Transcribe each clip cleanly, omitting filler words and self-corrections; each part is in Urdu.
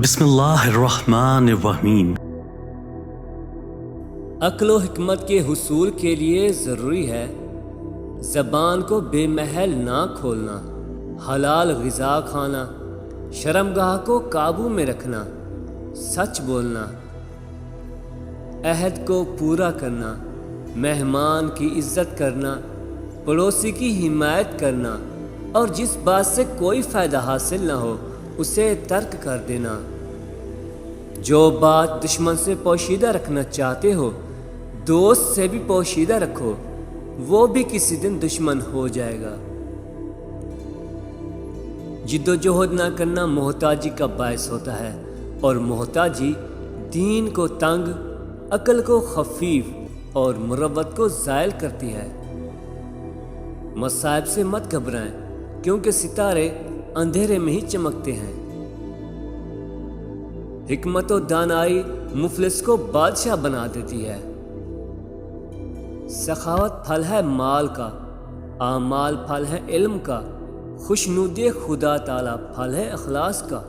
بسم اللہ الرحمن الرحیم۔ عقل و حکمت کے حصول کے لیے ضروری ہے زبان کو بے محل نہ کھولنا، حلال غذا کھانا، شرمگاہ کو قابو میں رکھنا، سچ بولنا، عہد کو پورا کرنا، مہمان کی عزت کرنا، پڑوسی کی حمایت کرنا اور جس بات سے کوئی فائدہ حاصل نہ ہو اسے ترک کر دینا۔ جو بات دشمن سے پوشیدہ رکھنا چاہتے ہو دوست سے بھی پوشیدہ رکھو، وہ بھی کسی دن دشمن ہو جائے گا۔ جد و جہد نہ کرنا محتاجی کا باعث ہوتا ہے اور محتاجی دین کو تنگ، عقل کو خفیف اور مروت کو زائل کرتی ہے۔ مصائب سے مت گھبرائیں کیونکہ ستارے اندھیرے میں ہی چمکتے ہیں۔ حکمت و دانائی مفلس کو بادشاہ بنا دیتی ہے۔ سخاوت پھل ہے مال کا، اعمال پھل ہے علم کا، خوشنودی خدا تعالی پھل ہے اخلاص کا۔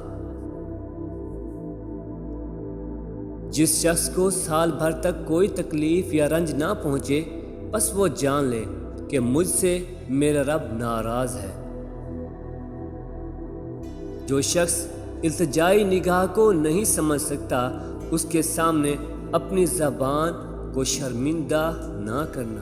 جس شخص کو سال بھر تک کوئی تکلیف یا رنج نہ پہنچے بس وہ جان لے کہ مجھ سے میرا رب ناراض ہے۔ جو شخص التجائی نگاہ کو نہیں سمجھ سکتا اس کے سامنے اپنی زبان کو شرمندہ نہ کرنا۔